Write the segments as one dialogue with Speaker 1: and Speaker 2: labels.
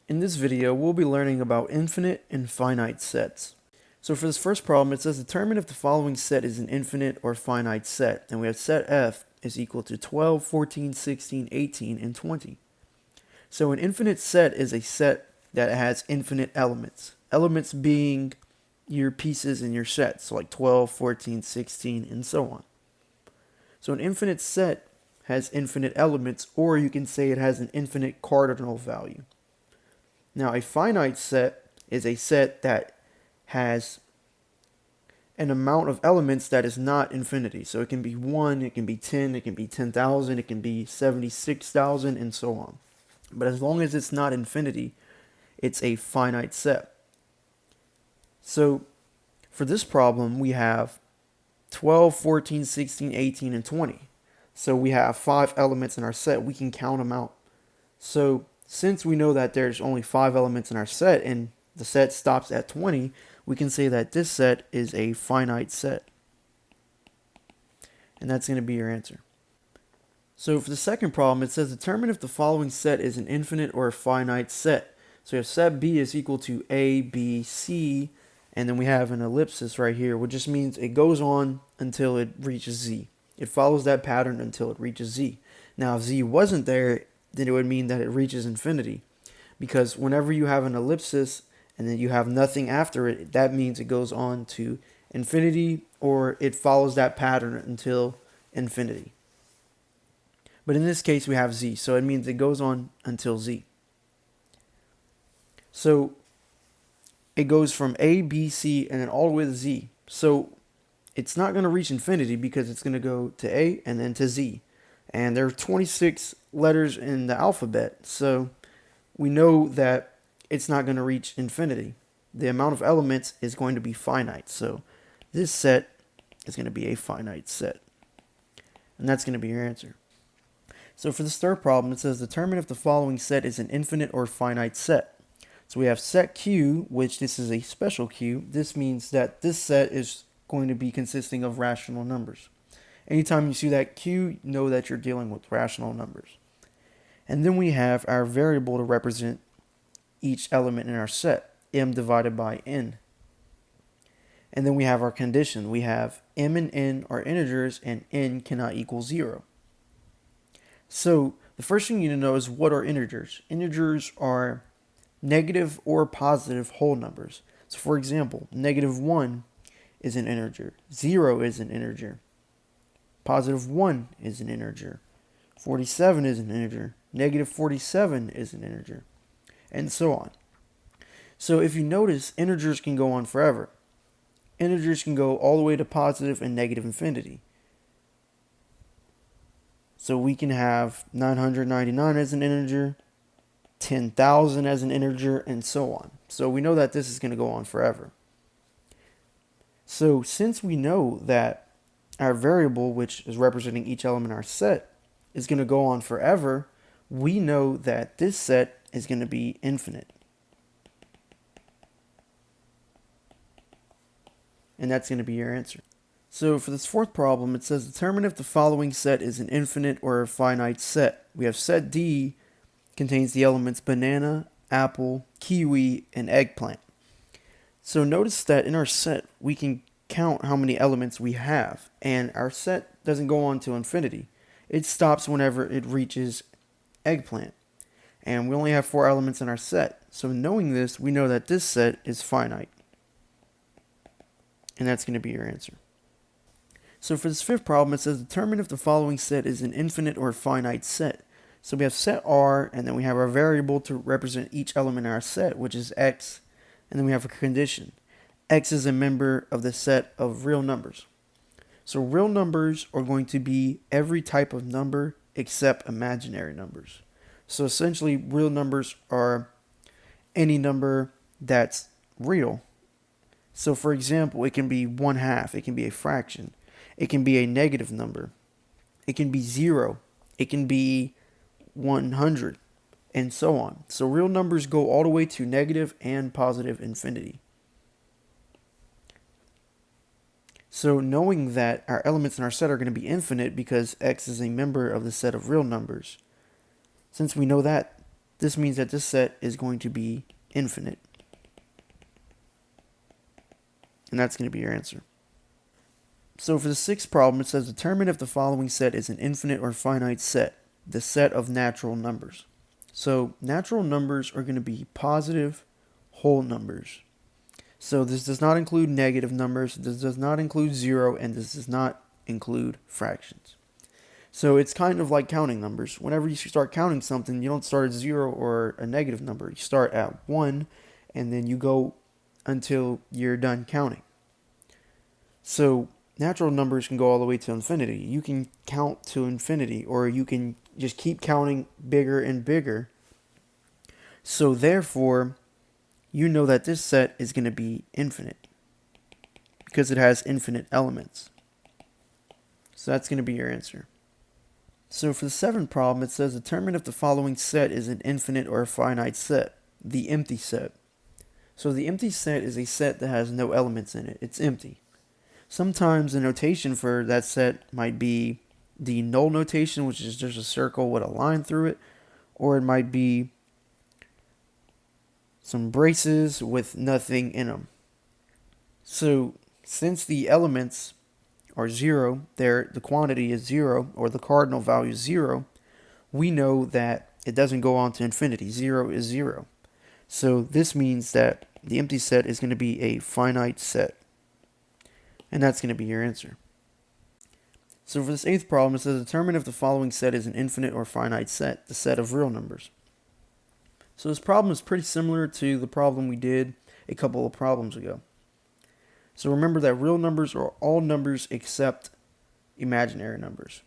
Speaker 1: In this video, we'll be learning about infinite and finite sets. So for this first problem, it says determine if the following set is an infinite or finite set. And we have set F is equal to 12, 14, 16, 18, and 20. So an infinite set is a set that has infinite elements. Elements being your pieces in your set, so like 12, 14, 16, and so on. So an infinite set has infinite elements, or you can say it has an infinite cardinal value. Now, a finite set is a set that has an amount of elements that is not infinity. So it can be 1, it can be 10, it can be 10,000, it can be 76,000, and so on. But as long as it's not infinity, it's a finite set. So for this problem, we have 12, 14, 16, 18, and 20. So we have 5 elements in our set. We can count them out. So since we know that there's only 5 elements in our set and the set stops at 20, we can say that this set is a finite set. And that's going to be your answer. So for the second problem, it says determine if the following set is an infinite or a finite set. So if set B is equal to A, B, C, and then we have an ellipsis right here, which just means it goes on until it reaches Z. It follows that pattern until it reaches Z. Now if Z wasn't there, then it would mean that it reaches infinity. Because whenever you have an ellipsis and then you have nothing after it, that means it goes on to infinity, or it follows that pattern until infinity. But in this case, we have Z, so it means it goes on until Z. So it goes from A, B, C, and then all the way to Z. So it's not going to reach infinity because it's going to go to A and then to Z. And there are 26 letters in the alphabet, so we know that it's not going to reach infinity. The amount of elements is going to be finite, so this set is going to be a finite set. And that's going to be your answer. So for this third problem, it says determine if the following set is an infinite or finite set. So we have set Q, which this is a special Q. This means that this set is going to be consisting of rational numbers. Anytime you see that Q, know that you're dealing with rational numbers. And then we have our variable to represent each element in our set, m divided by n. And then we have our condition. We have m and n are integers and n cannot equal 0. So the first thing you need to know is what are integers. Integers are negative or positive whole numbers. So for example, -1 is an integer, 0 is an integer, +1 is an integer, 47 is an integer, -47 is an integer, and so on. So if you notice, integers can go on forever. Integers can go all the way to positive and negative infinity. So we can have 999 as an integer, 10,000 as an integer, and so on. So we know that this is going to go on forever. So since we know that our variable, which is representing each element in our set, is going to go on forever, we know that this set is going to be infinite. And that's going to be your answer. So for this fourth problem, it says determine if the following set is an infinite or a finite set. We have set D contains the elements banana, apple, kiwi, and eggplant. So notice that in our set, we can count how many elements we have, and our set doesn't go on to infinity. It stops whenever it reaches eggplant. And we only have 4 elements in our set. So knowing this, we know that this set is finite. And that's going to be your answer. So for this fifth problem, it says determine if the following set is an infinite or finite set. So we have set R, and then we have our variable to represent each element in our set, which is x, and then we have a condition. X is a member of the set of real numbers. So real numbers are going to be every type of number except imaginary numbers. So essentially, real numbers are any number that's real. So for example, it can be 1/2, it can be a fraction, it can be a negative number, it can be 0, it can be 100, and so on. So real numbers go all the way to negative and positive infinity. So knowing that our elements in our set are going to be infinite because x is a member of the set of real numbers, since we know that, this means that this set is going to be infinite. And that's going to be your answer. So for the sixth problem, it says determine if the following set is an infinite or finite set, the set of natural numbers. So natural numbers are going to be positive whole numbers. So this does not include negative numbers, this does not include zero, and this does not include fractions. So it's kind of like counting numbers. Whenever you start counting something, you don't start at 0 or a negative number. You start at 1, and then you go until you're done counting. So natural numbers can go all the way to infinity. You can count to infinity, or you can just keep counting bigger and bigger. So therefore, you know that this set is going to be infinite because it has infinite elements. So that's going to be your answer. So for the seventh problem, it says determine if the following set is an infinite or a finite set, the empty set. So the empty set is a set that has no elements in it. It's empty. Sometimes the notation for that set might be the null notation, which is just a circle with a line through it, or it might be some braces with nothing in them. So since the elements are 0, the quantity is 0, or the cardinal value is 0, we know that it doesn't go on to infinity. 0 is 0. So this means that the empty set is going to be a finite set. And that's going to be your answer. So for this eighth problem, it says determine if the following set is an infinite or finite set, the set of real numbers. So this problem is pretty similar to the problem we did a couple of problems ago. So remember that real numbers are all numbers except imaginary numbers.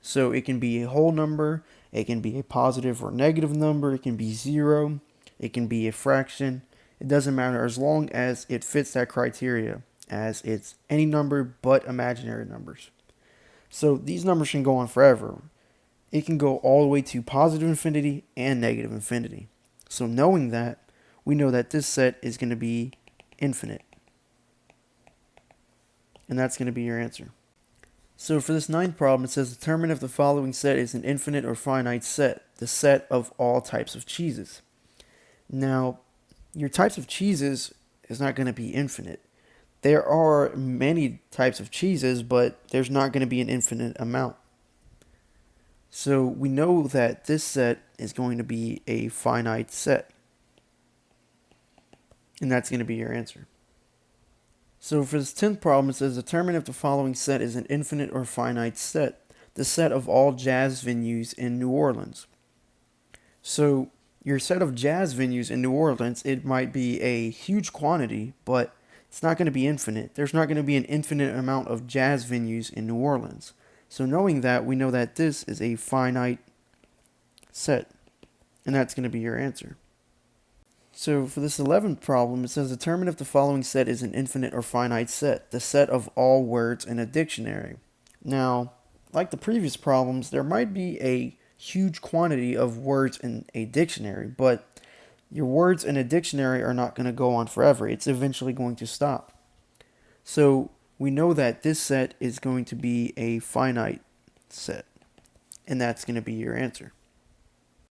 Speaker 1: So it can be a whole number, it can be a positive or negative number, it can be 0, it can be a fraction. It doesn't matter as long as it fits that criteria, as it's any number but imaginary numbers. So these numbers can go on forever. It can go all the way to positive infinity and negative infinity. So knowing that, we know that this set is going to be infinite. And that's going to be your answer. So for this ninth problem, it says determine if the following set is an infinite or finite set, the set of all types of cheeses. Now, your types of cheeses is not going to be infinite. There are many types of cheeses, but there's not going to be an infinite amount. So we know that this set is going to be a finite set. And that's going to be your answer. So for this 10th problem, it says determine if the following set is an infinite or finite set, the set of all jazz venues in New Orleans. So your set of jazz venues in New Orleans, it might be a huge quantity, but it's not going to be infinite. There's not going to be an infinite amount of jazz venues in New Orleans. So knowing that, we know that this is a finite set, and that's going to be your answer. So for this 11th problem, it says determine if the following set is an infinite or finite set, the set of all words in a dictionary. Now, like the previous problems, there might be a huge quantity of words in a dictionary, but your words in a dictionary are not going to go on forever. It's eventually going to stop. So we know that this set is going to be a finite set, and that's going to be your answer.